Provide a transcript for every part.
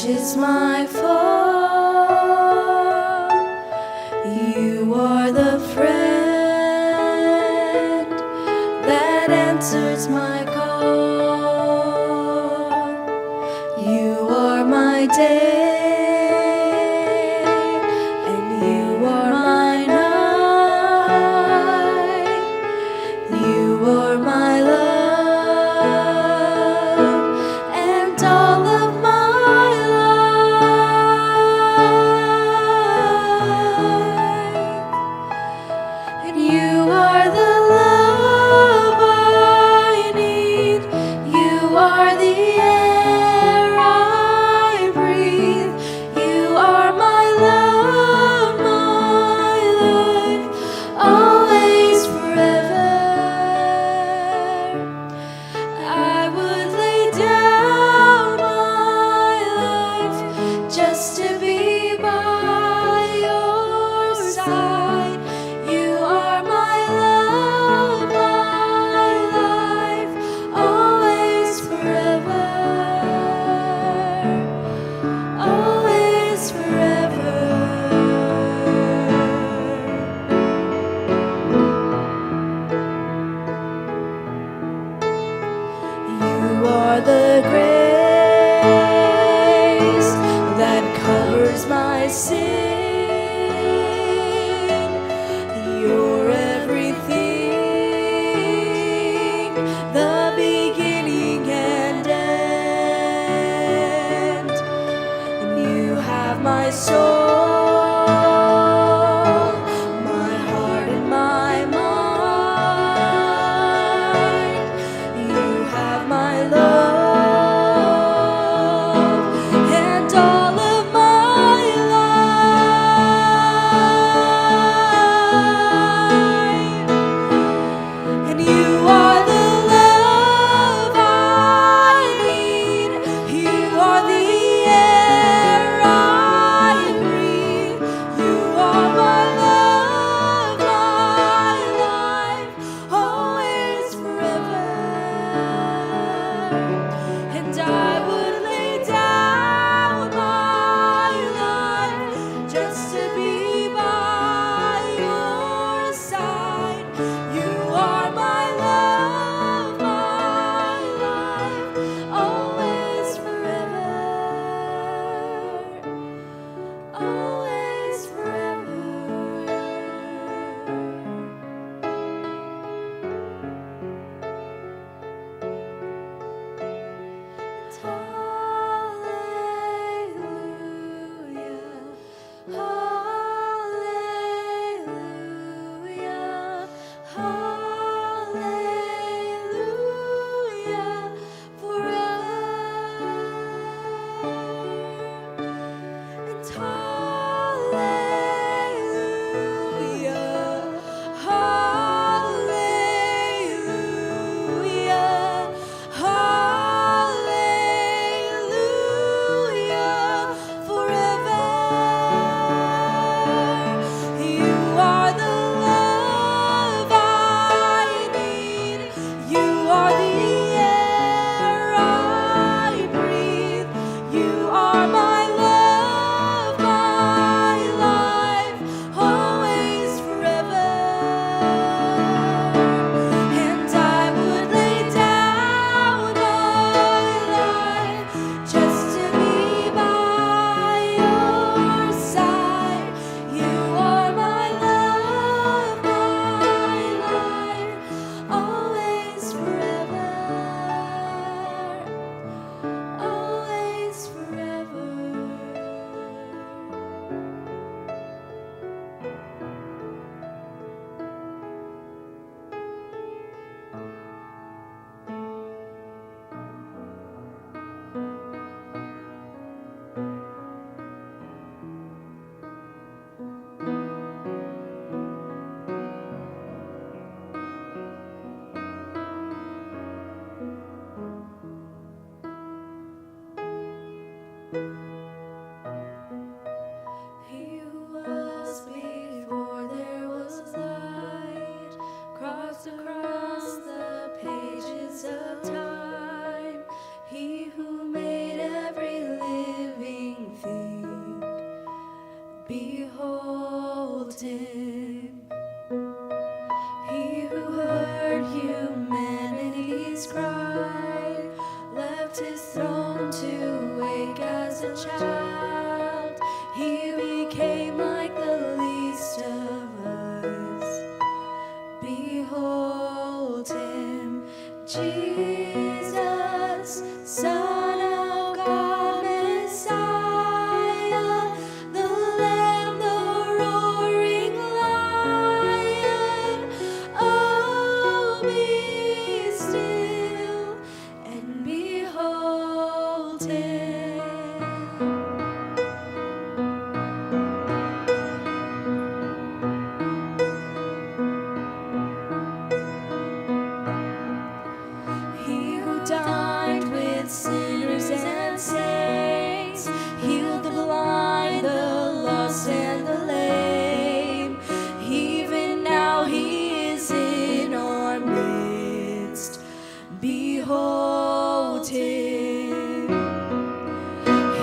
is my fault. You are the friend that answers my call. You are my day, and you are my night. You are my love, and all of my life. And you are the love I need. You are the air I breathe. You are my love, my life, always, forever. I would lay down my life just to be by your side. You are my love, my life, always, forever. Always, forever. You are the grace that covers my sin. You're everything, the beginning and end. And you have my soul, my heart and my mind. You have my love. behold him.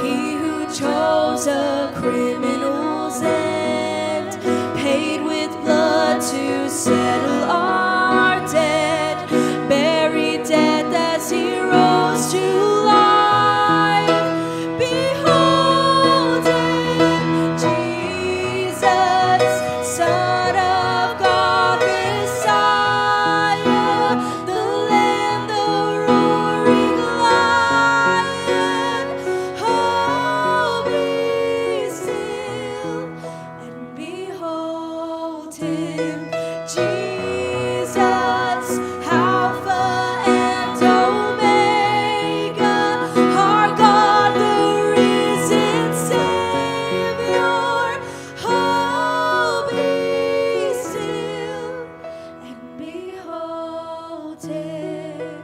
He who chose a criminal's end, paid with blood to settle our debt, buried death as he rose to life. Behold him, Jesus, Son of God, Messiah, the Lamb, the roaring Lion. Oh, be still and behold him, Jesus, Alpha and Omega, our God, the risen Savior. Oh, be still and behold him.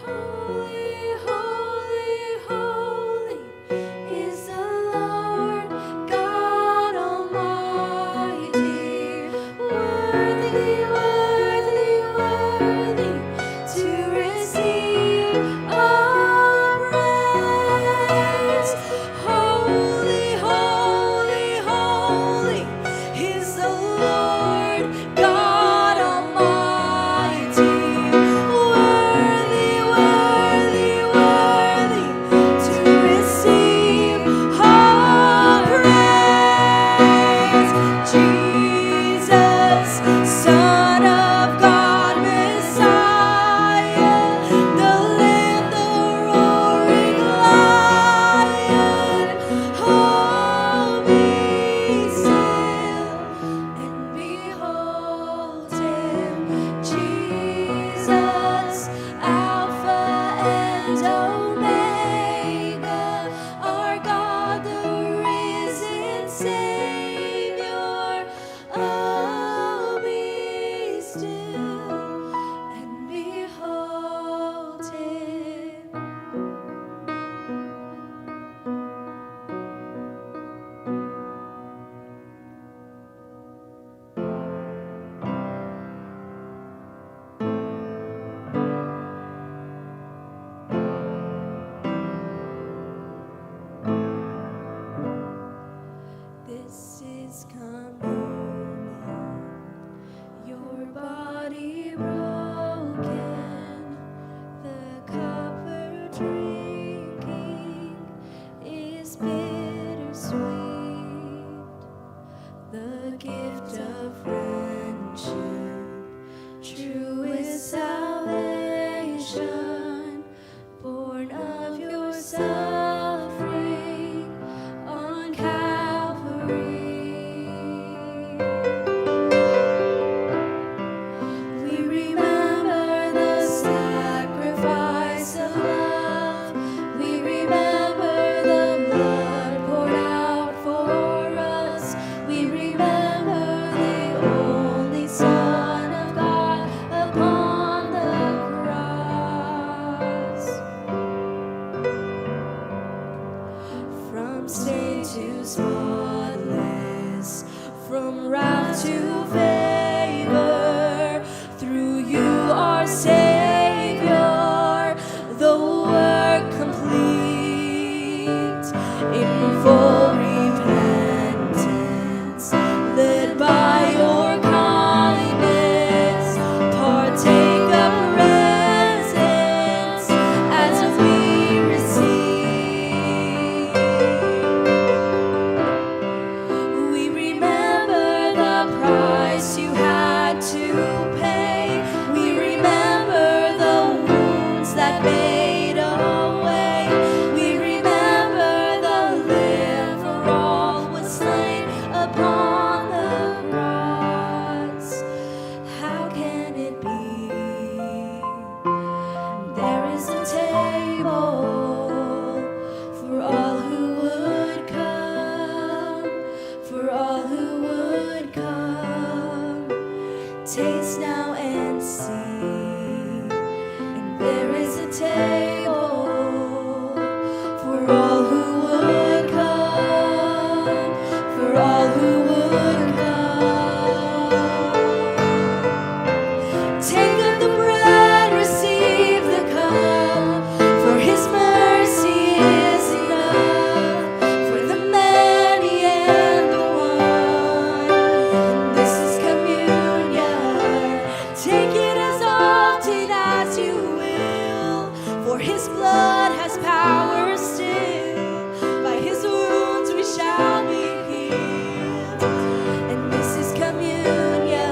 Holy, holy, holy is the Lord God Almighty. Worthy, worthy, worthy to receive all praise. Holy, holy, holy is the Lord God Almighty. Worthy, worthy, worthy to receive all praise. Jesus, Son of God, Messiah, the Lamb, the roaring Lion. Oh, be still and behold him, Jesus, Alpha and Omega, our God, the risen Savior. Oh, be still and behold him. This is communion, your body broken, the cup we're drinking is bittersweet, the gift of friendship, truest salvation, born of your suffering on Calvary. We remember the sacrifice of love. We remember the blood poured out for us. We remember the only Son of God upon the cross. From stain to spotless, from wrath to favor, through you our Savior, the work complete, in full repentance, led by your kindness, partake of presence as we receive. We remember the price you had to pay. We remember the wounds that made a way. We remember the Lamb for all was slain upon the cross. How can it be? There is a table for all who would come, for all who would come. Taste now and see, and there is a table for all who would come, all who would come. Take of the bread, receive the cup, for his mercy is enough for the many and the one. And this is communion. Take it as often as you will, for his blood has power still. By his wounds we shall be healed. And this is communion.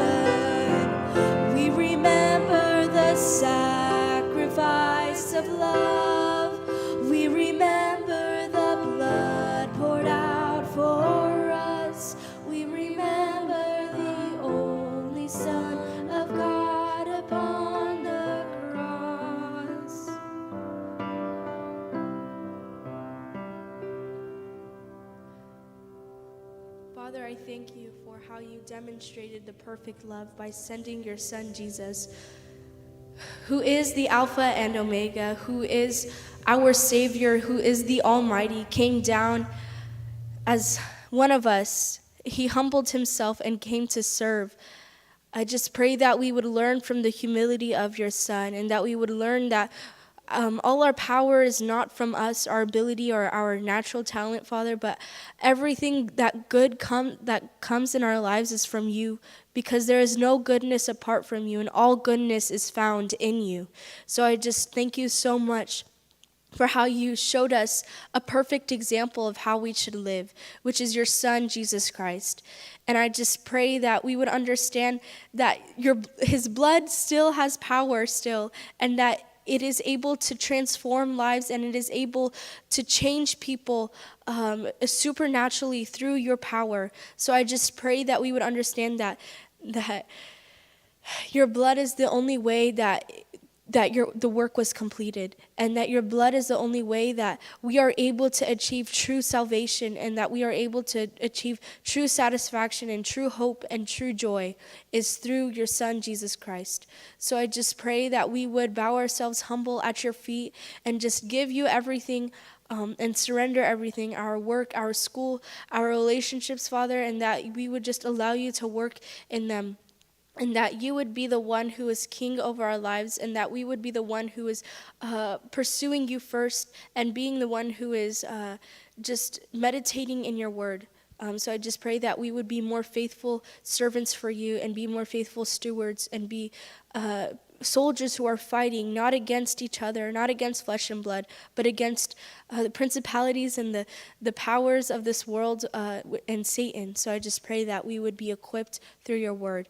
We remember the sacrifice of love. We remember the blood poured out for us. We remember the only Son of God upon the cross. Father, I thank you for how you demonstrated the perfect love by sending your Son, Jesus, who is the Alpha and Omega, who is our Savior, who is the Almighty, came down as one of us. He humbled himself and came to serve. I just pray that we would learn from the humility of your Son, and that we would learn that all our power is not from us, our ability or our natural talent, Father, but everything that that comes in our lives is from you, because there is no goodness apart from you, and all goodness is found in you. So I just thank you so much for how you showed us a perfect example of how we should live, which is your Son, Jesus Christ. And I just pray that we would understand that his blood still has power still, and that it is able to transform lives, and it is able to change people supernaturally through your power. So I just pray that we would understand that your blood is the only way that the work was completed, and that your blood is the only way that we are able to achieve true salvation, and that we are able to achieve true satisfaction and true hope and true joy is through your Son, Jesus Christ. So I just pray that we would bow ourselves humble at your feet and just give you everything, and surrender everything, our work, our school, our relationships, Father, and that we would just allow you to work in them. And that you would be the one who is king over our lives, and that we would be the one who is pursuing you first, and being the one who is just meditating in your word. So I just pray that we would be more faithful servants for you, and be more faithful stewards, and be soldiers who are fighting not against each other, not against flesh and blood, but against the principalities and the powers of this world and Satan. So I just pray that we would be equipped through your word,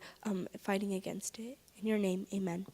fighting against it. In your name, amen.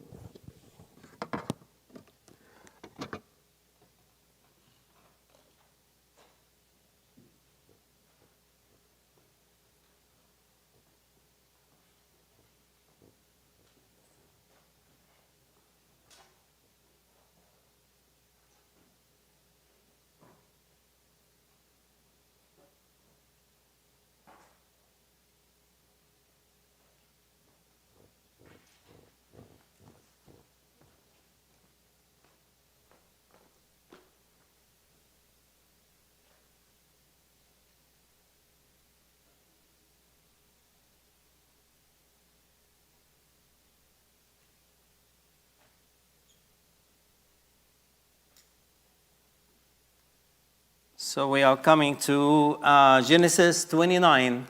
So we are coming to Genesis 29,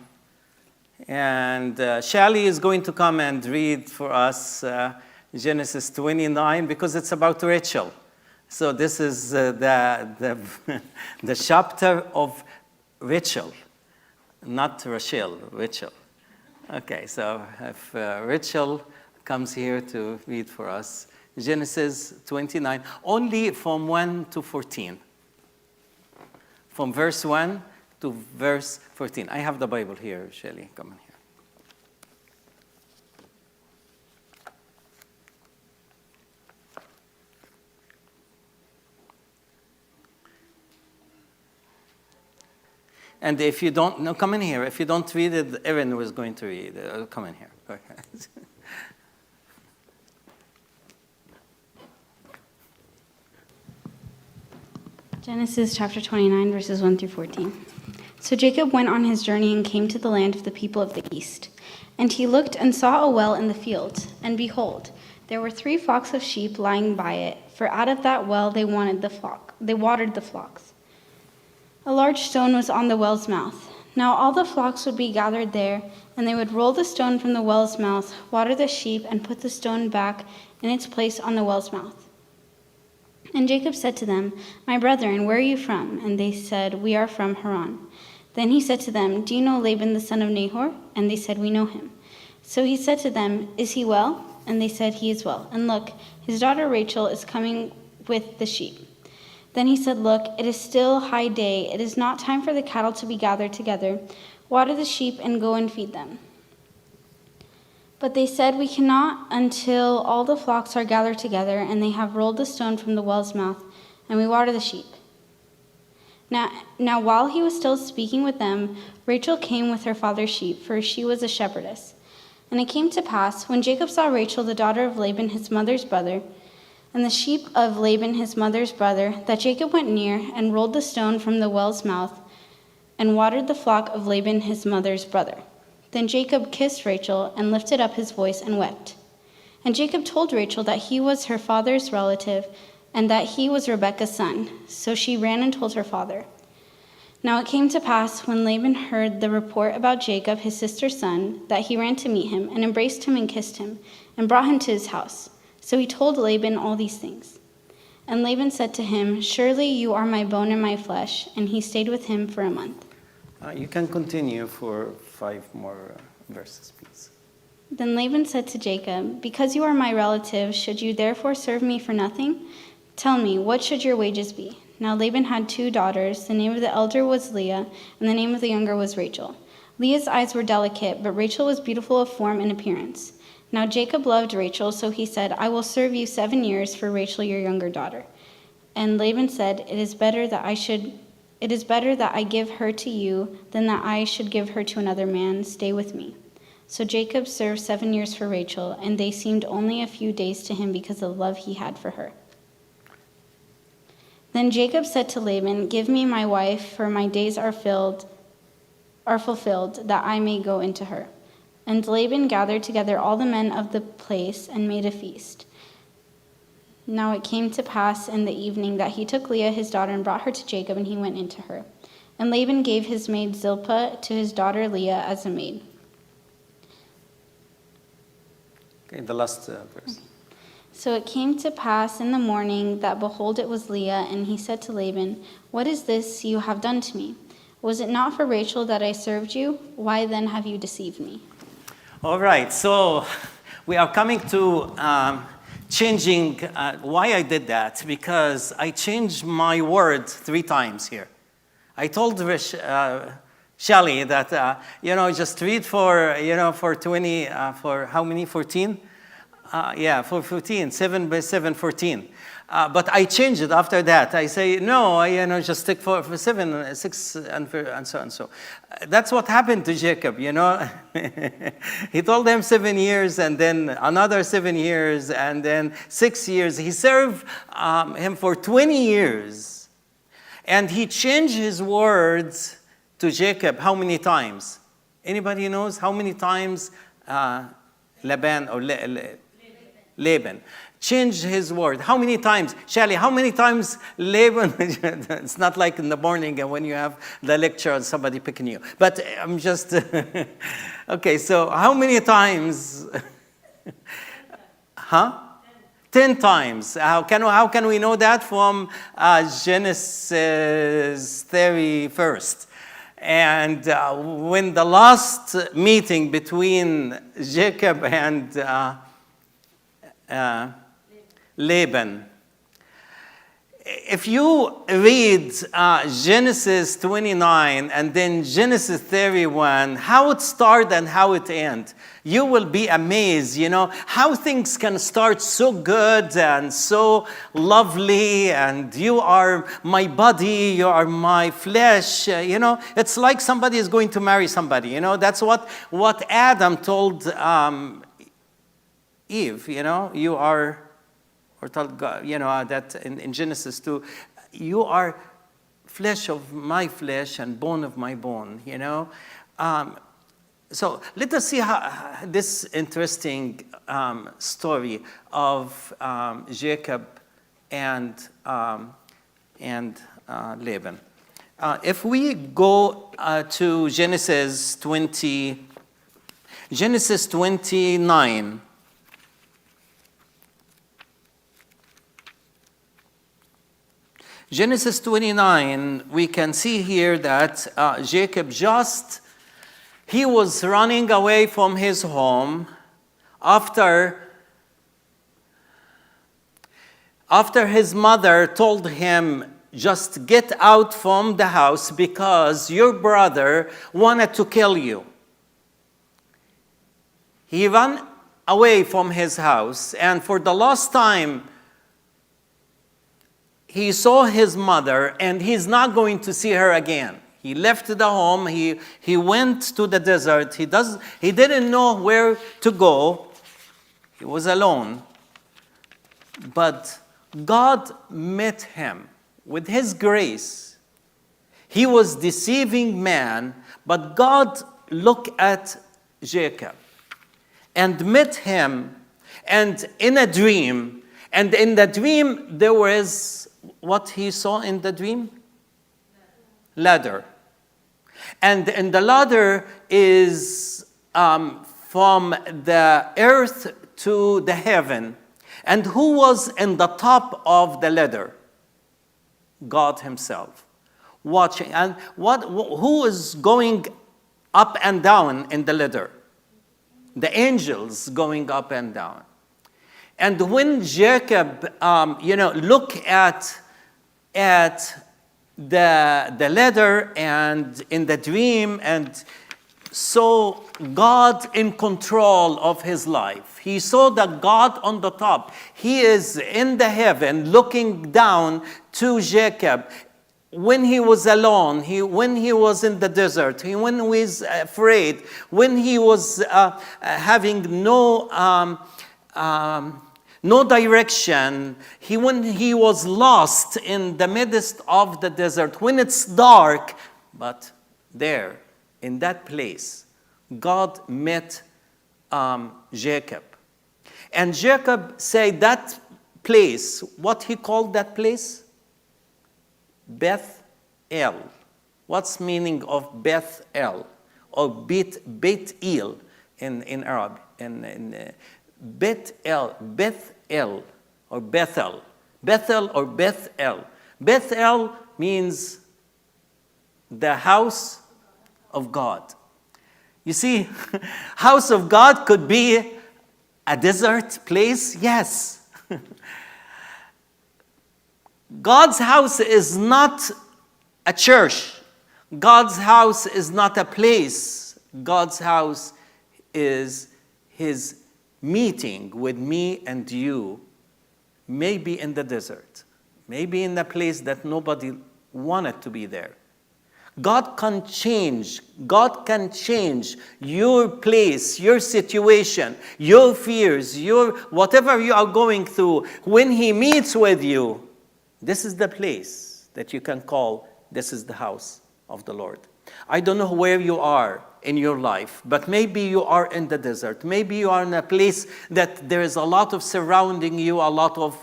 and Shally is going to come and read for us Genesis 29 because it's about Rachel. So this is the chapter of Rachel, not Rachel, Rachel. Okay, so if Rachel comes here to read for us Genesis 29, only from 1 to 14. From verse 1 to verse 14. I have the Bible here, Shelley. Come in here. And if you don't, no, come in here. If you don't read it, Erin was going to read it. Come in here. Go ahead. Genesis chapter 29, verses 1 through 14. So Jacob went on his journey and came to the land of the people of the east. And he looked and saw a well in the field, and behold, there were 3 flocks of sheep lying by it, for out of that well they watered the flocks. A large stone was on the well's mouth. Now all the flocks would be gathered there, and they would roll the stone from the well's mouth, water the sheep, and put the stone back in its place on the well's mouth. And Jacob said to them, "My brethren, where are you from?" And they said, "We are from Haran." Then he said to them, "Do you know Laban the son of Nahor?" And they said, "We know him." So he said to them, "Is he well?" And they said, "He is well. And look, his daughter Rachel is coming with the sheep." Then he said, "Look, it is still high day. It is not time for the cattle to be gathered together. Water the sheep and go and feed them." But they said, "We cannot until all the flocks are gathered together, and they have rolled the stone from the well's mouth, and we water the sheep." Now while he was still speaking with them, Rachel came with her father's sheep, for she was a shepherdess. And it came to pass, when Jacob saw Rachel, the daughter of Laban his mother's brother, and the sheep of Laban his mother's brother, that Jacob went near and rolled the stone from the well's mouth, and watered the flock of Laban his mother's brother. Then Jacob kissed Rachel, and lifted up his voice, and wept. And Jacob told Rachel that he was her father's relative, and that he was Rebekah's son. So she ran and told her father. Now it came to pass, when Laban heard the report about Jacob his sister's son, that he ran to meet him, and embraced him and kissed him, and brought him to his house. So he told Laban all these things. And Laban said to him, "Surely you are my bone and my flesh." And he stayed with him for a month. You can continue for 5 more verses, please. Then Laban said to Jacob, "Because you are my relative, should you therefore serve me for nothing? Tell me, what should your wages be?" Now Laban had 2 daughters. The name of the elder was Leah, and the name of the younger was Rachel. Leah's eyes were delicate, but Rachel was beautiful of form and appearance. Now Jacob loved Rachel, so he said, "I will serve you 7 years for Rachel your younger daughter." And Laban said, It is better that I give her to you than that I should give her to another man. Stay with me." So Jacob served 7 years for Rachel, and they seemed only a few days to him because of the love he had for her. Then Jacob said to Laban, "Give me my wife, for my days are fulfilled, that I may go into her." And Laban gathered together all the men of the place and made a feast. Now it came to pass in the evening that he took Leah his daughter and brought her to Jacob, and he went into her. And Laban gave his maid Zilpah to his daughter Leah as a maid. Okay, the last verse. So it came to pass in the morning that, behold, it was Leah, and he said to Laban, "What is this you have done to me? Was it not for Rachel that I served you? Why then have you deceived me?" All right, so we are coming to changing. Why I did that? Because I changed my word 3 times here. I told Shelley that, just read for 20, for how many, 14? For 14, 7 by 7, 14. But I changed it after that. I say, no, just stick for 7, 6, and so and so. That's what happened to Jacob, He told them 7 years, and then another 7 years, and then 6 years. He served him for 20 years. And he changed his words to Jacob how many times? Anybody knows how many times Laban changed his word? How many times? Shelley, how many times Laban? It's not like in the morning and when you have the lecture and somebody picking you. But I'm just, okay, so how many times? 10 times. How can we know that? From Genesis 31st. And when the last meeting between Jacob and Laban. If you read Genesis 29 and then Genesis 31, how it started and how it ends, you will be amazed, how things can start so good and so lovely, and you are my body, you are my flesh, It's like somebody is going to marry somebody, That's what Adam told Eve, you are, or told God, that in Genesis 2, you are flesh of my flesh and bone of my bone, you know. So let us see how this interesting story of Jacob and Laban. If we go to Genesis 29. Genesis 29, we can see here that Jacob he was running away from his home after his mother told him, just get out from the house because your brother wanted to kill you. He ran away from his house, and for the last time, he saw his mother, and he's not going to see her again. He left the home. He went to the desert. He didn't know where to go. He was alone. But God met him with his grace. He was deceiving man, but God looked at Jacob and met him, and in a dream. And in the dream, there was what he saw in the dream? Ladder. And the ladder is from the earth to the heaven. And who was in the top of the ladder? God himself. Watching. And who is going up and down in the ladder? The angels going up and down. And when Jacob, look at the ladder and in the dream and saw God in control of his life. He saw that God on the top. He is in the heaven looking down to Jacob. When he was alone, when he was in the desert, when he was afraid, when he was having no direction, when he was lost in the midst of the desert, when it's dark, but there, in that place, God met Jacob. And Jacob said that place, what he called that place? Beth El. What's meaning of Beth El? Or Beth El in Arab? Beth El, or Bethel. Bethel or Beth El. Beth El means the house of God. You see, house of God could be a desert place, yes. God's house is not a church. God's house is not a place. God's house is his meeting with me and you, maybe in the desert, maybe in a place that nobody wanted to be there. God can change your place, your situation, your fears, whatever you are going through. When he meets with you, this is the place that you can call, this is the house of the Lord. I don't know where you are in your life, but maybe you are in the desert. Maybe you are in a place that there is a lot of surrounding you, a lot of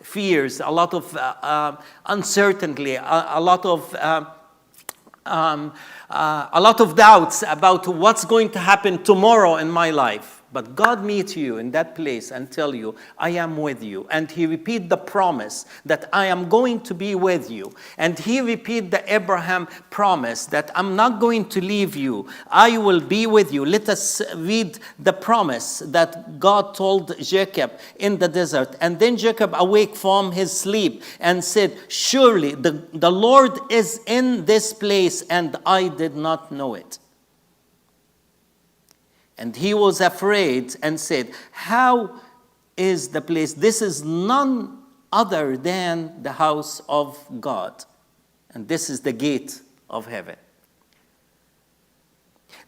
fears, a lot of uncertainty, a lot of doubts about what's going to happen tomorrow in my life. But God meets you in that place and tell you, I am with you. And he repeat the promise that I am going to be with you. And he repeat the Abraham promise that I'm not going to leave you. I will be with you. Let us read the promise that God told Jacob in the desert. And then Jacob awake from his sleep and said, surely the Lord is in this place and I did not know it. And he was afraid and said, how is the place? This is none other than the house of God. And this is the gate of heaven.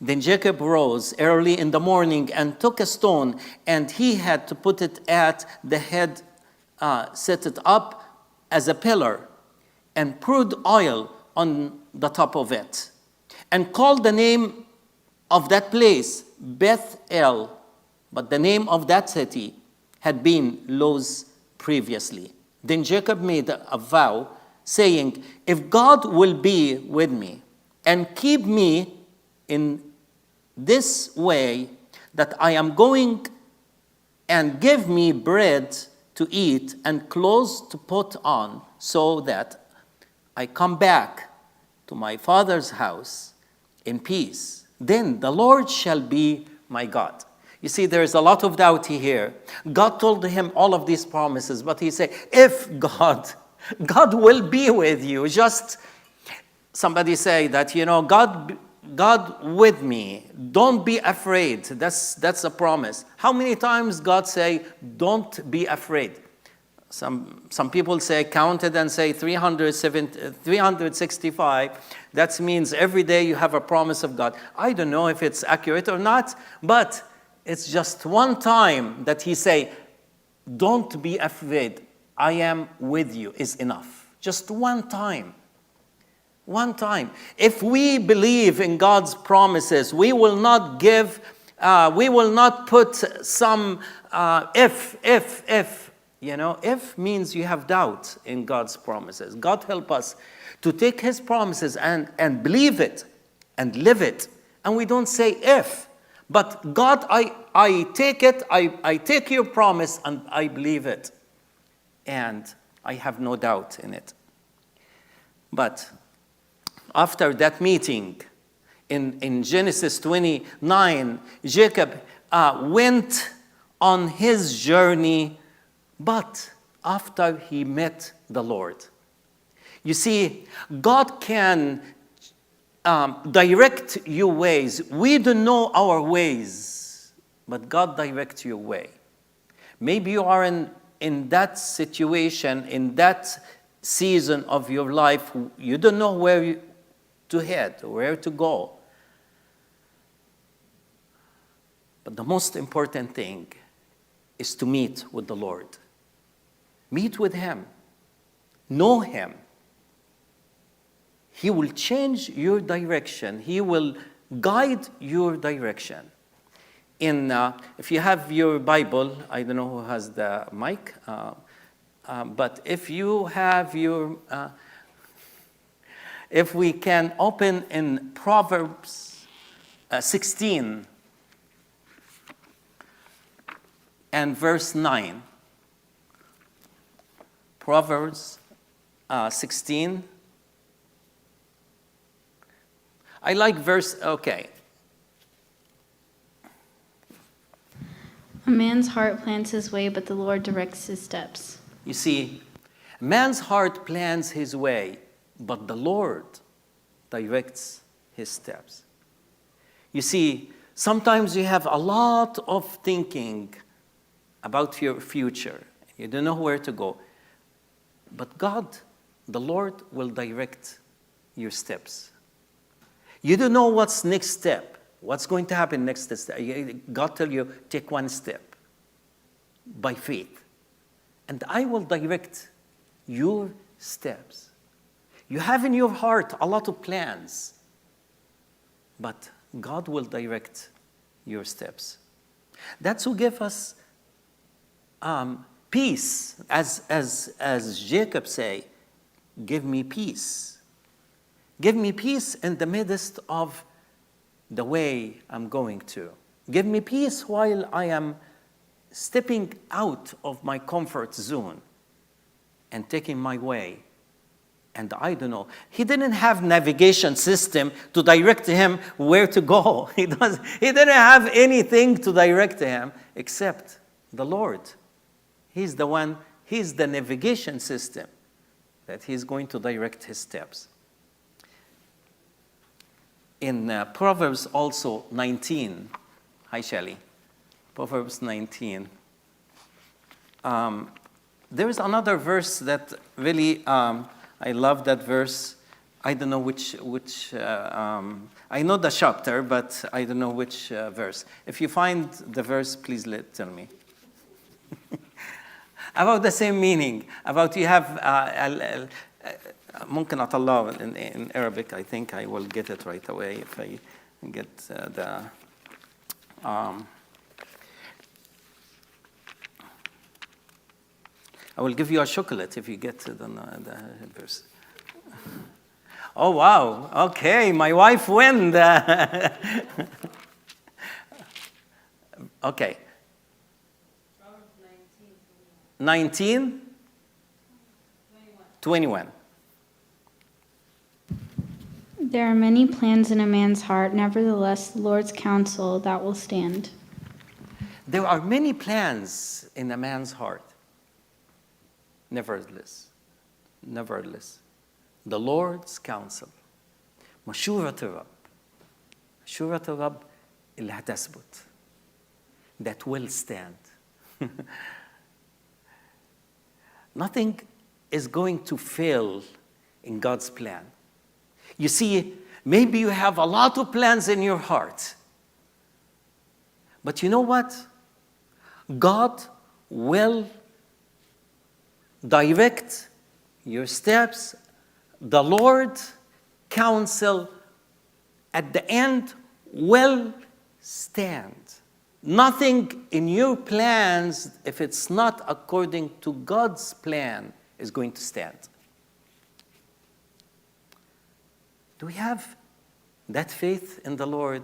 Then Jacob rose early in the morning and took a stone, and he had to put it at the head, set it up as a pillar. and poured oil on the top of it, and called the name of that place Bethel, but the name of that city had been Luz previously. Then Jacob made a vow, saying, if God will be with me and keep me in this way that I am going, and give me bread to eat and clothes to put on, so that I come back to my father's house in peace, then the Lord shall be my God. You see, there is a lot of doubt here. God told him all of these promises, but he said, if God will be with you, just somebody say that, God with me, don't be afraid. That's a promise. How many times God say, don't be afraid? Some people say, count it and say 365. That means every day you have a promise of God. I don't know if it's accurate or not, but it's just one time that he say, don't be afraid, I am with you, is enough. Just one time. One time. If we believe in God's promises, we will not put some if. If means you have doubt in God's promises. God help us to take his promises and believe it and live it. And we don't say if, but God, I take it, I take your promise and I believe it. And I have no doubt in it. But after that meeting, in Genesis 29, Jacob went on his journey, but after he met the Lord. You see, God can direct your ways. We don't know our ways, but God directs your way. Maybe you are in that situation, in that season of your life, you don't know where to head, where to go. But the most important thing is to meet with the Lord. Meet with him. Know him. He will change your direction. He will guide your direction. If you have your Bible, I don't know who has the mic, but if you have your, if we can open in Proverbs 16 and verse 9. Proverbs 16. I like verse, okay. A man's heart plans his way, but the Lord directs his steps. You see, man's heart plans his way, but the Lord directs his steps. You see, sometimes you have a lot of thinking about your future. You don't know where to go. But God, the Lord, will direct your steps. You don't know what's next step, what's going to happen next step. God tell you, take one step by faith. And I will direct your steps. You have in your heart a lot of plans, but God will direct your steps. That's who give us peace, as Jacob say, give me peace. Give me peace in the midst of the way I'm going to. Give me peace while I am stepping out of my comfort zone and taking my way. And I don't know. He didn't have navigation system to direct him where to go. He didn't have anything to direct him except the Lord. He's the one, he's the navigation system that he's going to direct his steps. In Proverbs also 19, hi Shelley, Proverbs 19, there is another verse that really, I love that verse. I don't know which I know the chapter, but I don't know which verse. If you find the verse, please tell me. About the same meaning, about you have ممكن أطلعه in Arabic. I think I will get it right away if I get I will give you a chocolate if you get the verse. Oh, wow. Okay, my wife won. Okay. 19? 21. There are many plans in a man's heart, nevertheless, the Lord's counsel that will stand. There are many plans in a man's heart. Nevertheless, the Lord's counsel. مشورة الرب اللي هتثبت. That will stand. Nothing is going to fail in God's plan. You see, maybe you have a lot of plans in your heart. But you know what? God will direct your steps. The Lord counsel at the end will stand. Nothing in your plans, if it's not according to God's plan, is going to stand. Do we have that faith in the Lord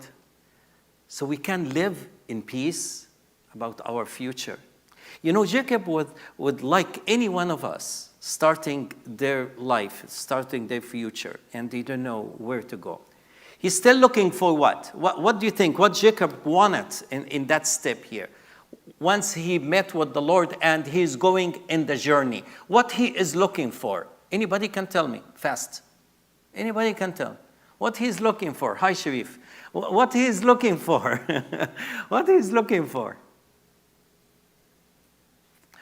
so we can live in peace about our future? You know, Jacob would like any one of us starting their life, starting their future, and they don't know where to go. He's still looking for what? What do you think? What Jacob wanted in that step here? Once he met with the Lord and he's going in the journey, what he is looking for? Anybody can tell me, fast. Anybody can tell. What he's looking for. Hi, Sharif. What he's looking for. What he's looking for.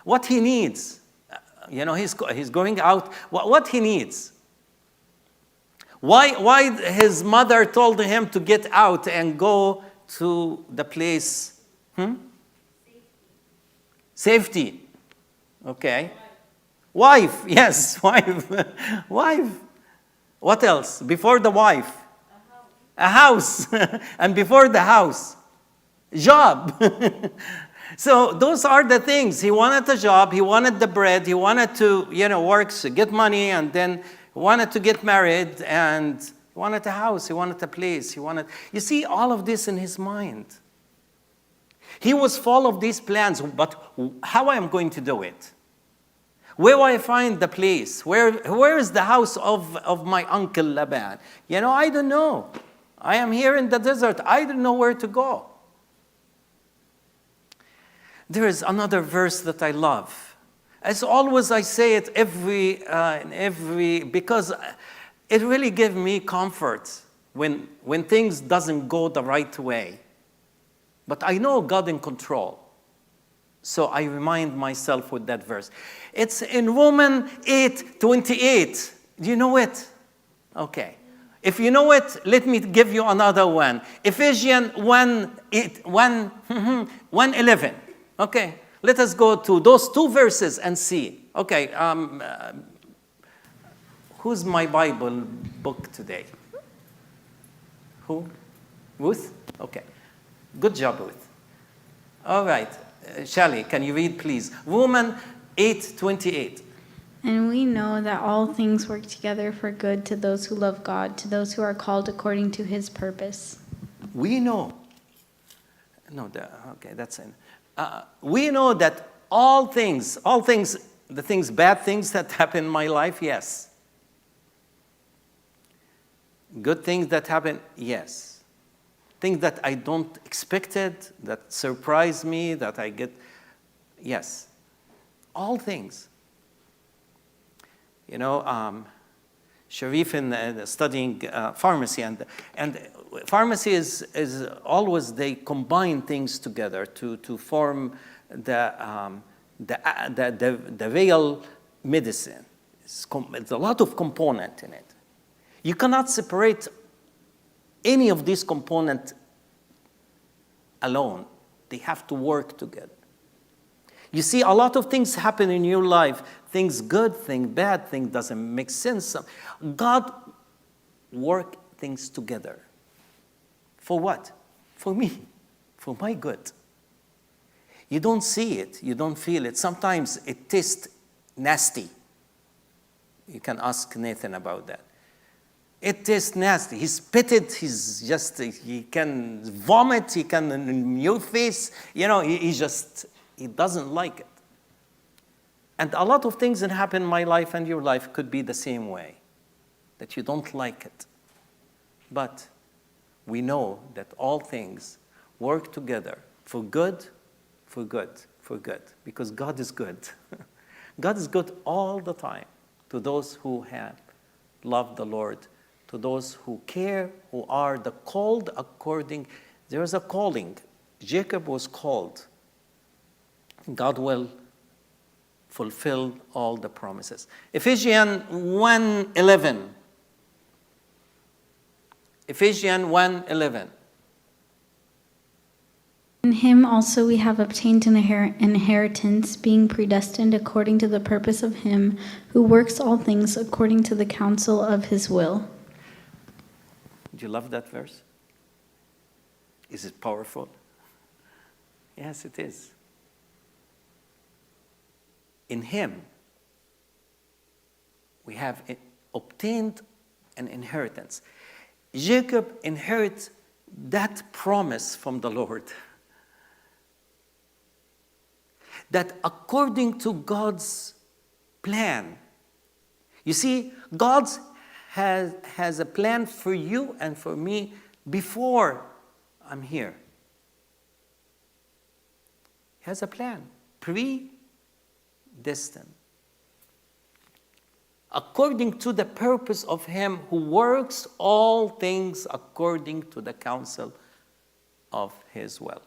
What he needs. You know, he's going out. What he needs. Why his mother told him to get out and go to the place? Safety. Okay. Wife. Yes, wife. Wife. What else? Before the wife? A house. And before the house? Job. So those are the things. He wanted a job. He wanted the bread. He wanted to, work, get money, and then wanted to get married, and he wanted a house. He wanted a place. You see all of this in his mind. He was full of these plans, but how I am going to do it? Where will I find the place? Where is the house of my uncle Laban? I don't know. I am here in the desert. I don't know where to go. There is another verse that I love. As always, I say it because it really gives me comfort when things doesn't go the right way. But I know God in control. So I remind myself with that verse. It's in Romans 8:28. Do you know it? Okay. If you know it, let me give you another one. Ephesians 1:11. Okay. Let us go to those two verses and see. Okay. Who's my Bible book today? Who? Ruth? Okay. Good job, Ruth. All right. Shally, can you read, please? Romans 8:28. And we know that all things work together for good to those who love God, to those who are called according to his purpose. We know. No, okay, that's it. We know that all things, bad things that happen in my life, yes. Good things that happen, yes. Things that I don't expected, that surprise me, that I get, yes. All things. Sharif in studying pharmacy, and pharmacy is always, they combine things together to form the real medicine. It's a lot of component in it. You cannot separate any of these components alone. They have to work together. You see, a lot of things happen in your life. Things good, things bad, things doesn't make sense. God work things together. For what? For me, for my good. You don't see it, you don't feel it. Sometimes it tastes nasty. You can ask Nathan about that. It tastes nasty. He's spitted, he can vomit, he can in your face. You know, he doesn't like it. And a lot of things that happen in my life and your life could be the same way, that you don't like it. But we know that all things work together for good, for good, for good, because God is good. God is good all the time to those who have loved the Lord, to those who care, who are the called according. There is a calling. Jacob was called. God will fulfill all the promises. Ephesians 1:11. Ephesians 1:11. In him also we have obtained an inheritance, being predestined according to the purpose of him who works all things according to the counsel of his will. Do you love that verse? Is it powerful? Yes, it is. In him, we have obtained an inheritance. Jacob inherits that promise from the Lord. That according to God's plan, you see, God has a plan for you and for me before I'm here. He has a plan, predestined. According to the purpose of him who works all things according to the counsel of his will.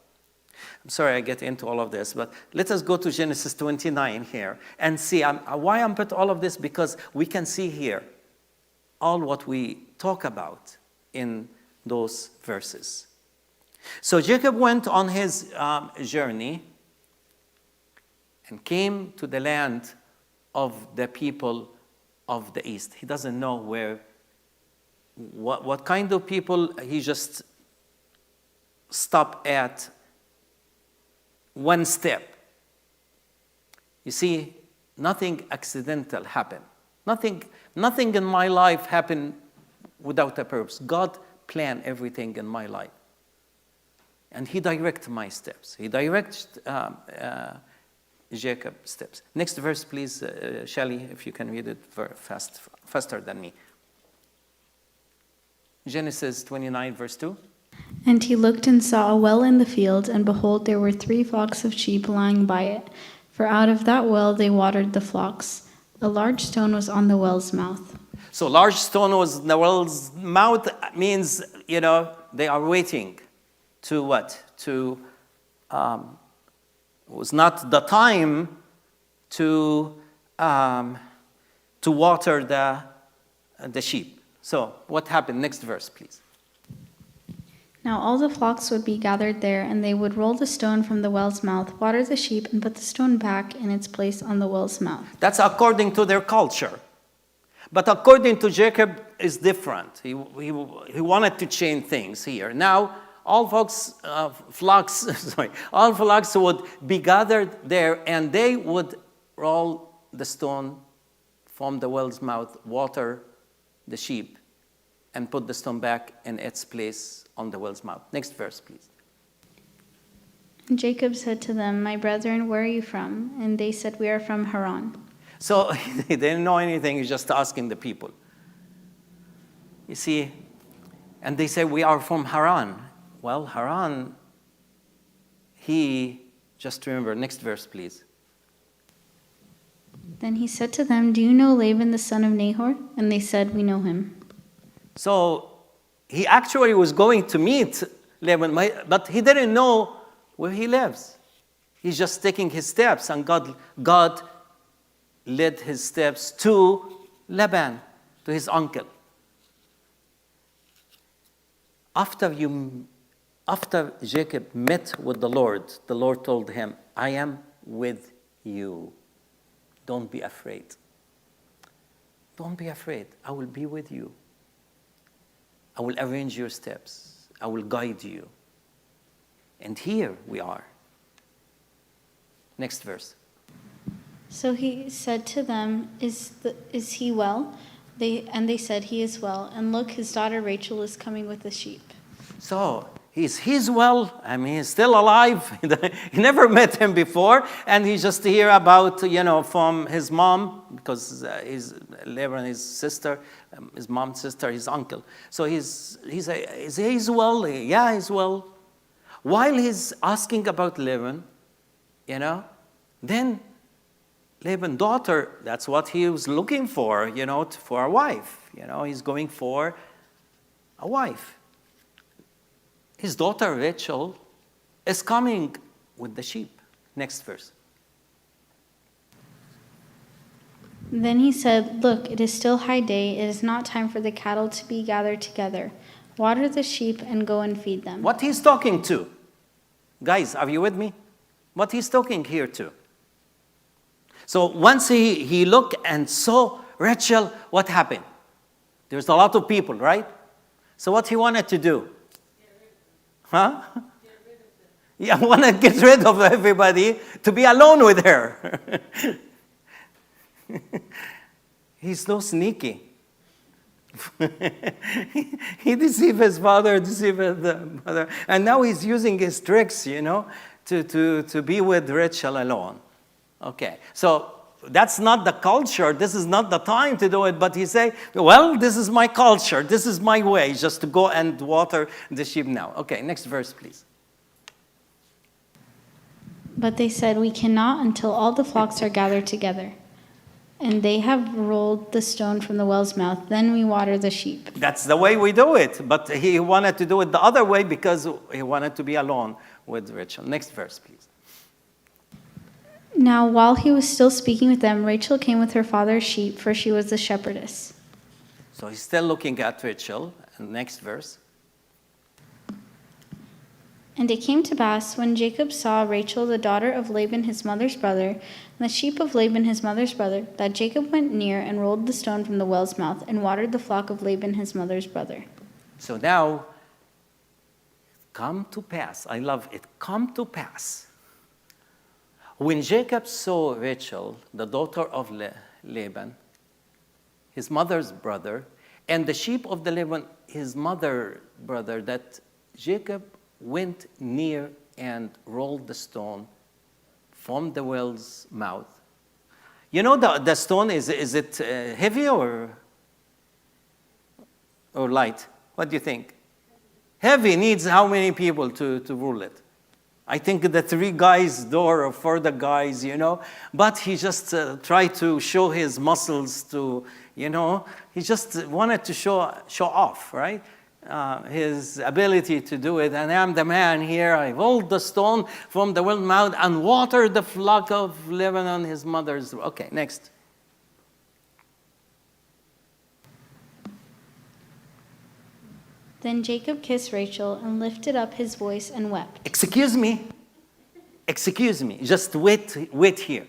I'm sorry I get into all of this, but let us go to Genesis 29 here and see why I'm put all of this, because we can see here all what we talk about in those verses. So Jacob went on his journey and came to the land of the people of the east. He doesn't know what kind of people. He just stopped at one step. You see, nothing accidental happened. Nothing in my life happened without a purpose. God planned everything in my life. And he directs my steps. He directs Jacob's steps. Next verse, please, Shelley, if you can read it faster than me. Genesis 29, verse 2. And he looked and saw a well in the field, and behold, there were 3 flocks of sheep lying by it. For out of that well they watered the flocks. A large stone was on the well's mouth. So large stone was in the well's mouth means, they are waiting to what? It was not the time to water the sheep. So what happened? Next verse, please. Now all the flocks would be gathered there, and they would roll the stone from the well's mouth, water the sheep, and put the stone back in its place on the well's mouth. That's according to their culture. But according to Jacob, is different. He wanted to change things here. Now, all flocks would be gathered there, and they would roll the stone from the well's mouth, water the sheep, and put the stone back in its place on the well's mouth. Next verse, please. And Jacob said to them, My brethren, where are you from? And they said, We are from Haran. So they didn't know anything, he's just asking the people. You see, and they say, we are from Haran. Well, Haran, just remember, next verse, please. Then he said to them, Do you know Laban the son of Nahor? And they said, We know him. So he actually was going to meet Laban, but he didn't know where he lives. He's just taking his steps, and God led his steps to Laban, to his uncle. After Jacob met with the Lord told him, I am with you. Don't be afraid. Don't be afraid. I will be with you. I will arrange your steps. I will guide you. And here we are. Next verse. So he said to them, Is he well? They said, He is well. And look, his daughter Rachel is coming with the sheep. So he's well. I mean, he's still alive. He never met him before, and he just hear about from his mom, because he's Laban, his sister, his mom's sister, his uncle. So he's well. Yeah, he's well. While he's asking about Laban, then Laban's daughter, that's what he was looking for, for a wife. He's going for a wife. His daughter Rachel is coming with the sheep. Next verse. Then he said, Look, it is still high day. It is not time for the cattle to be gathered together. Water the sheep and go and feed them. What he's talking to? Guys, are you with me? What he's talking here to? So once he looked and saw Rachel, what happened? There's a lot of people, right? So what he wanted to do? Huh? Yeah, I want to get rid of everybody to be alone with her. He's so sneaky. He deceived his father, deceived the mother, and now he's using his tricks, to be with Rachel alone. Okay, so that's not the culture. This is not the time to do it. But he say, well, this is my culture. This is my way, just to go and water the sheep now. Okay, next verse, please. But they said, We cannot until all the flocks are gathered together. And they have rolled the stone from the well's mouth. Then we water the sheep. That's the way we do it. But he wanted to do it the other way because he wanted to be alone with Rachel. Next verse, please. Now, while he was still speaking with them, Rachel came with her father's sheep, for she was the shepherdess. So he's still looking at Rachel. Next verse. And it came to pass, when Jacob saw Rachel, the daughter of Laban his mother's brother, and the sheep of Laban his mother's brother, that Jacob went near and rolled the stone from the well's mouth, and watered the flock of Laban his mother's brother. So now, come to pass. I love it. Come to pass. When Jacob saw Rachel, the daughter of Laban, his mother's brother, and the sheep of the Laban, his mother's brother, that Jacob went near and rolled the stone from the well's mouth. The stone, is it heavy or light? What do you think? Heavy needs how many people to roll it? I think the 3 guys or 4 the guys, But he just tried to show his muscles to, he just wanted to show off, right? His ability to do it. And I'm the man here. I rolled the stone from the well mouth and watered the flock of Lebanon, his mother's. Okay, next. Then Jacob kissed Rachel and lifted up his voice and wept. Excuse me. Just wait here.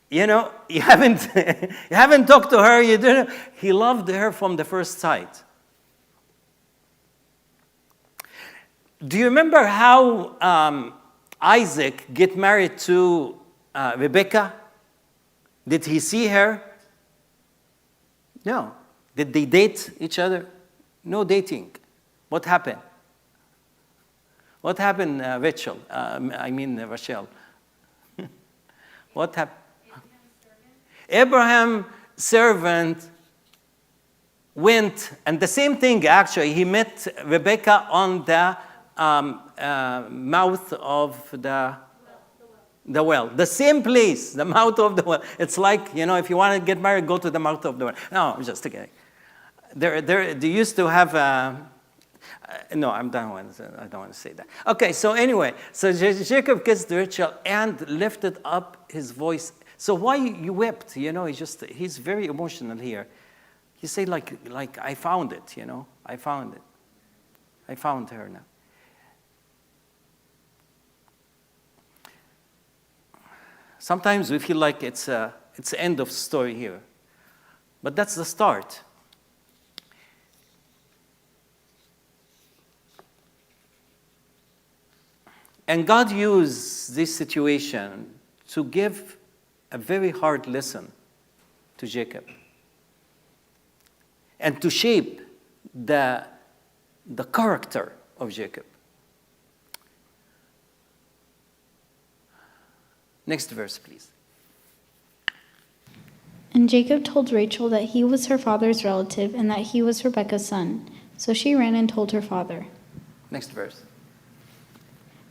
You haven't talked to her. You didn't. He loved her from the first sight. Do you remember how Isaac get married to Rebecca? Did he see her? No. Did they date each other? No dating. What happened? What happened, Rachel? Rachel. What happened? Abraham's servant went, and the same thing actually, he met Rebecca on the mouth of the well. The same place, the mouth of the well. It's like, if you want to get married, go to the mouth of the well. No, I'm just kidding. They used to have, no, I don't want to say that. Okay, so anyway, so Jacob kissed Rachel and lifted up his voice. So why you wept? He's very emotional here. He said like I found it, I found it. I found her now. Sometimes we feel like it's the end of the story here. But that's the start. And God used this situation to give a very hard lesson to Jacob and to shape the character of Jacob. Next verse, please. And Jacob told Rachel that he was her father's relative and that he was Rebekah's son. So she ran and told her father. Next verse.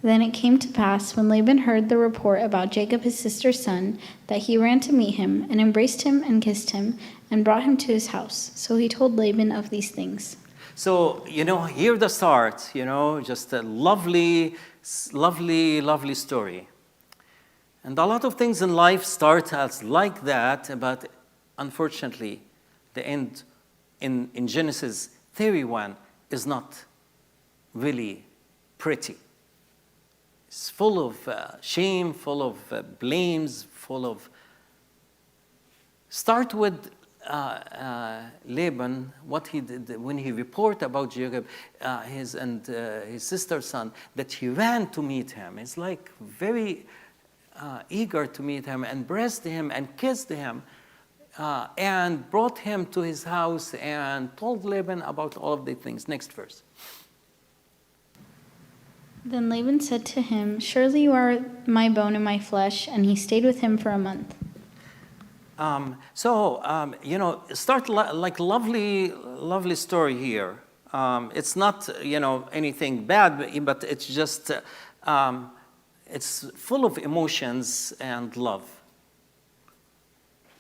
Then it came to pass, when Laban heard the report about Jacob his sister's son, that he ran to meet him, and embraced him and kissed him, and brought him to his house. So he told Laban of these things. So, here the start, just a lovely, lovely, lovely story. And a lot of things in life start as like that, but unfortunately, the end in Genesis 31 is not really pretty. It's full of shame, full of blames, full of... Start with Laban, what he did when he reported about Jacob, his sister's son, that he ran to meet him. It's like very eager to meet him, and embraced him and kissed him, and brought him to his house and told Laban about all of the things. Next verse. Then Laban said to him, "Surely you are my bone and my flesh," and he stayed with him for a month. Start like lovely story here. It's not, anything bad, but it's just, it's full of emotions and love.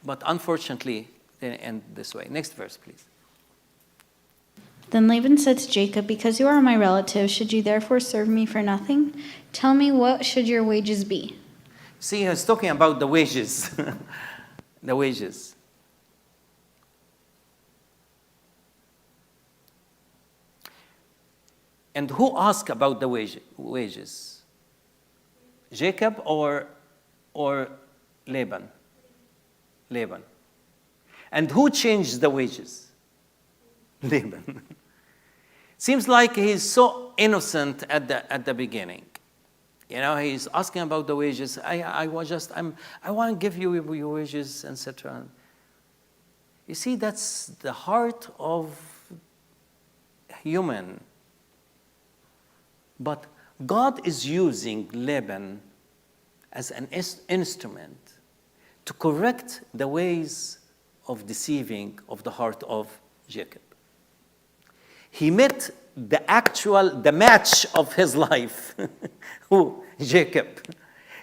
But unfortunately, they end this way. Next verse, please. Then Laban said to Jacob, "Because you are my relative, should you therefore serve me for nothing? Tell me, what should your wages be?" See, he's talking about the wages. The wages. And who asked about the wages? Jacob or Laban? Laban. And who changed the wages? Laban. Seems like he's so innocent at the beginning. He's asking about the wages. I want to give you your wages, etc. You see, that's the heart of human. But God is using Laban as an instrument to correct the ways of deceiving of the heart of Jacob. He met the match of his life. Who? Jacob.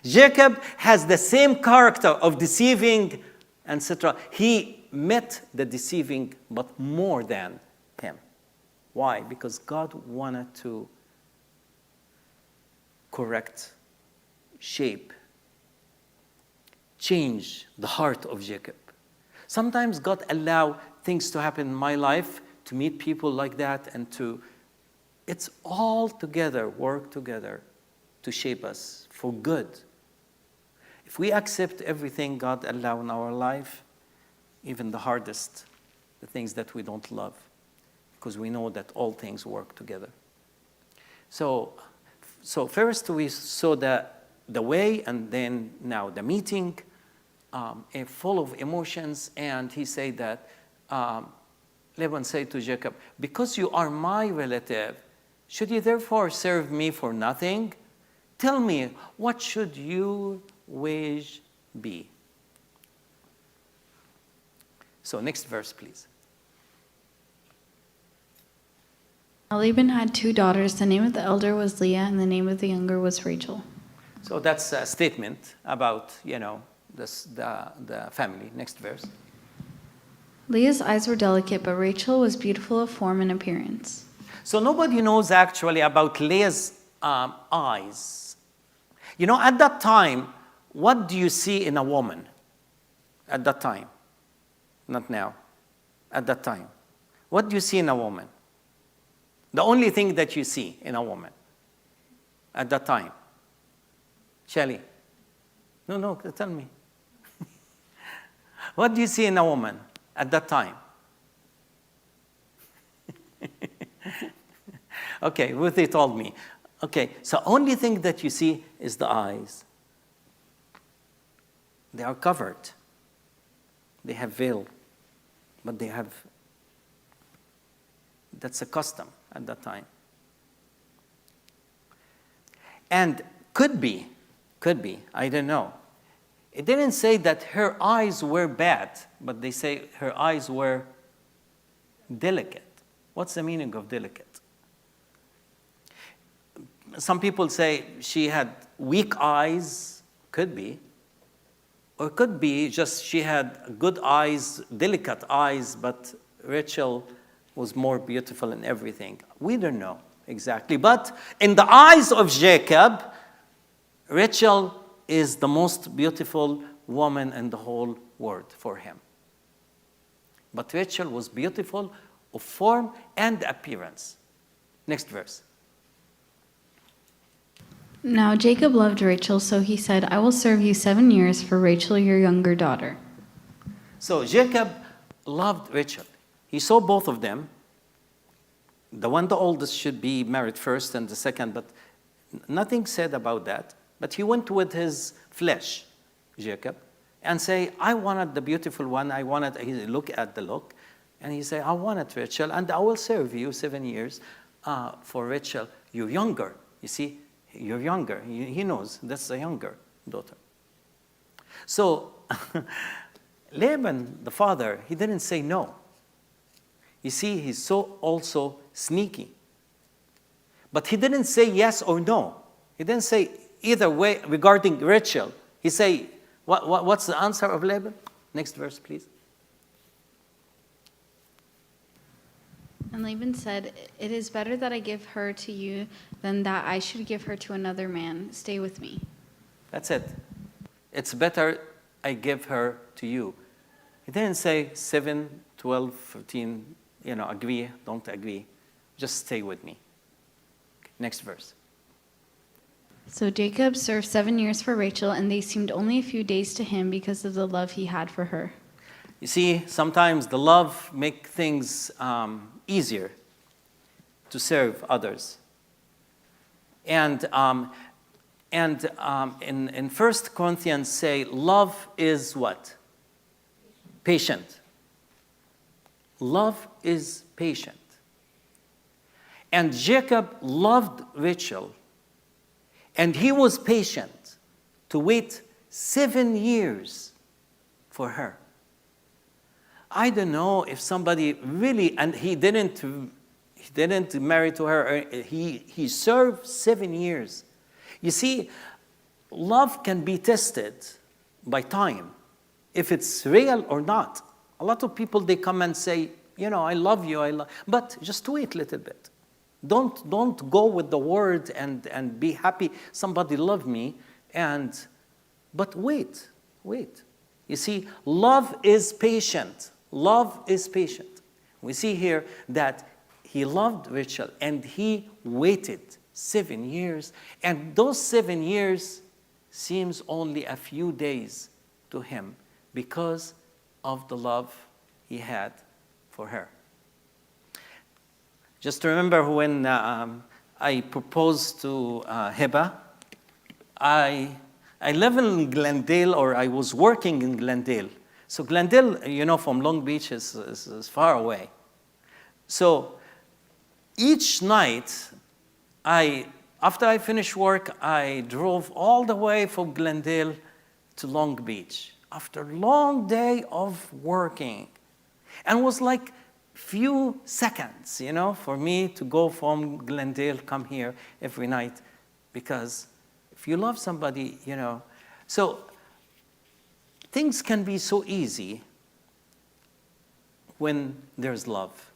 Jacob has the same character of deceiving, etc. He met the deceiving, but more than him. Why? Because God wanted to correct, shape, change the heart of Jacob. Sometimes God allows things to happen in my life, to meet people like that, and it's all together, work together to shape us for good. If we accept everything God allows in our life, even the hardest, the things that we don't love, because we know that all things work together. So first we saw the way, and then now the meeting, full of emotions, and he said that, Laban said to Jacob, "Because you are my relative, should you therefore serve me for nothing? Tell me, what should your wage be?" So next verse, please. Now Laban had 2 daughters. The name of the elder was Leah, and the name of the younger was Rachel. So that's a statement about, the family. Next verse. Leah's eyes were delicate, but Rachel was beautiful of form and appearance. So nobody knows actually about Leah's eyes. At that time, what do you see in a woman? At that time. Not now. At that time. What do you see in a woman? The only thing that you see in a woman at that time. Shelley? No, tell me. What do you see in a woman at that time? Okay, Ruthie told me. Okay, so only thing that you see is the eyes. They are covered. They have veil, but that's a custom at that time. And could be, I don't know. It didn't say that her eyes were bad, but they say her eyes were delicate. What's the meaning of delicate? Some people say she had weak eyes, could be. Or could be just she had good eyes, delicate eyes, but Rachel was more beautiful in everything. We don't know exactly. But in the eyes of Jacob, Rachel is the most beautiful woman in the whole world for him. But Rachel was beautiful of form and appearance. Next verse. Now Jacob loved Rachel, so he said, I will serve you 7 years for Rachel, your younger daughter. So Jacob loved Rachel. He saw both of them. The oldest should be married first and the second, but nothing said about that. But he went with his flesh, Jacob, and say, I wanted the beautiful one. He look at the look, and he said, I wanted Rachel, and I will serve you 7 years for Rachel. You're younger, you see. You're younger. He knows that's a younger daughter. So Laban, the father, he didn't say no. You see, he's so also sneaky. But he didn't say yes or no. He didn't say either way regarding Rachel. He say, what's the answer of Laban? Next verse, please. And Laban said, It is better that I give her to you than that I should give her to another man. Stay with me. That's it. It's better I give her to you. He didn't say 7, 12, 15, agree, don't agree. Just stay with me. Next verse. So Jacob served 7 years for Rachel, and they seemed only a few days to him because of the love he had for her. You see, sometimes the love make things easier to serve others. And in 1 Corinthians say, love is what? Patient. Love is patient. And Jacob loved Rachel, and he was patient to wait 7 years for her. I don't know if somebody really, and he didn't marry to her. He served 7 years. You see, love can be tested by time, if it's real or not. A lot of people, they come and say, I love you, but just wait a little bit. Don't go with the word and be happy somebody loved me, but wait. You see, love is patient. Love is patient. We see here that he loved Rachel and he waited 7 years. And those 7 years seems only a few days to him because of the love he had for her. Just remember when I proposed to Heba, I live in Glendale, or I was working in Glendale. So Glendale, from Long Beach is far away. So each night, after I finished work, I drove all the way from Glendale to Long Beach after a long day of working. And it was like few seconds, for me to go from Glendale, come here every night. Because if you love somebody, So things can be so easy when there's love.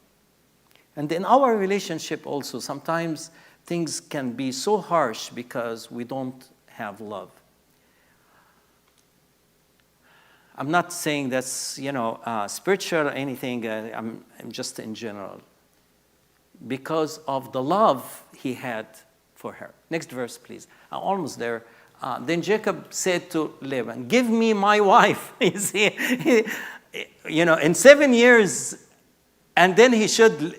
And in our relationship also, sometimes things can be so harsh because we don't have love. I'm not saying that's, spiritual or anything. I'm just in general. Because of the love he had for her. Next verse, please. Almost there. Then Jacob said to Laban, give me my wife. You see, in 7 years, and then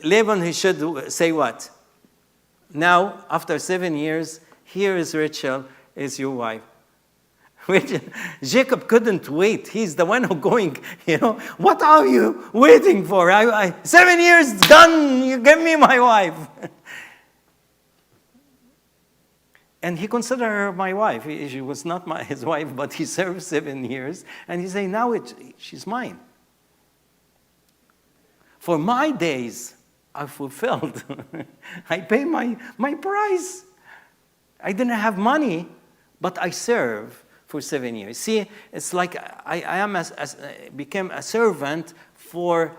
Laban should say what? Now, after 7 years, here is Rachel, is your wife. Which Jacob couldn't wait. He's the one who going, what are you waiting for? 7 years, done, you give me my wife. And he considered her my wife. She was not his wife, but he served 7 years. And he said, now she's mine. For my days are fulfilled. I pay my price. I didn't have money, but I serve for 7 years. See, it's like I became a servant for,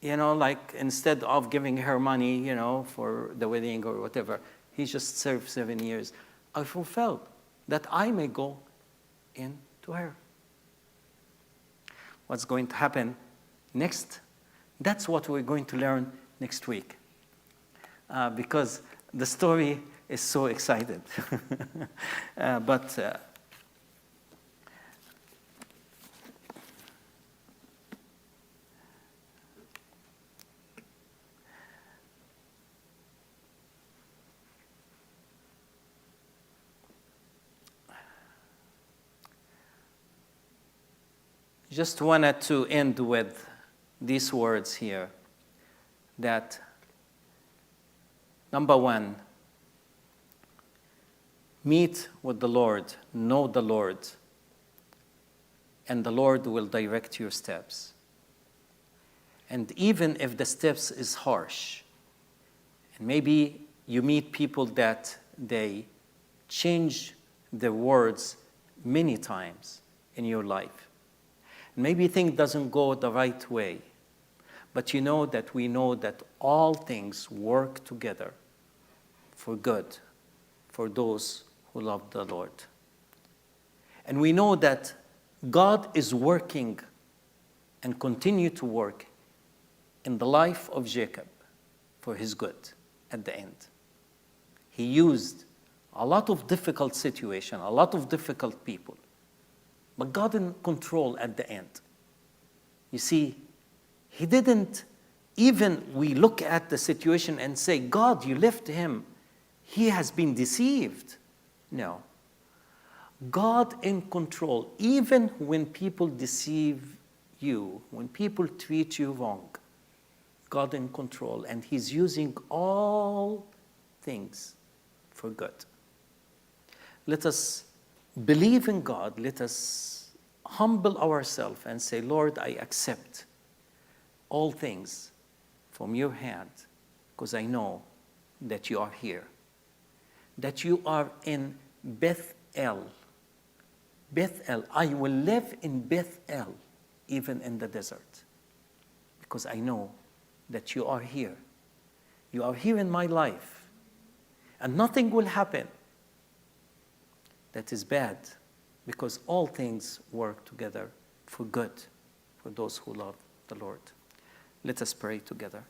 like instead of giving her money, for the wedding or whatever, he just served 7 years. I fulfilled that I may go in to her. What's going to happen next? That's what we're going to learn next week. Because the story is so excited. But just wanted to end with these words here, that number one, meet with the Lord, know the Lord, and the Lord will direct your steps. And even if the steps is harsh, and maybe you meet people that they change their words many times in your life, maybe things doesn't go the right way, but we know that all things work together for good, for those who love the Lord. And we know that God is working and continue to work in the life of Jacob for his good at the end. He used a lot of difficult situations, a lot of difficult people, but God in control at the end. You see, he didn't even, we look at the situation and say, God, you left him. He has been deceived. No. God in control, even when people deceive you, when people treat you wrong, God in control, and he's using all things for good. Let us believe in God. Let us humble ourselves and say, Lord, I accept all things from your hand, because I know that you are here, that you are in Bethel. Bethel, I will live in Bethel, even in the desert, because I know that you are here. You are here in my life, and nothing will happen that is bad, because all things work together for good for those who love the Lord. Let us pray together.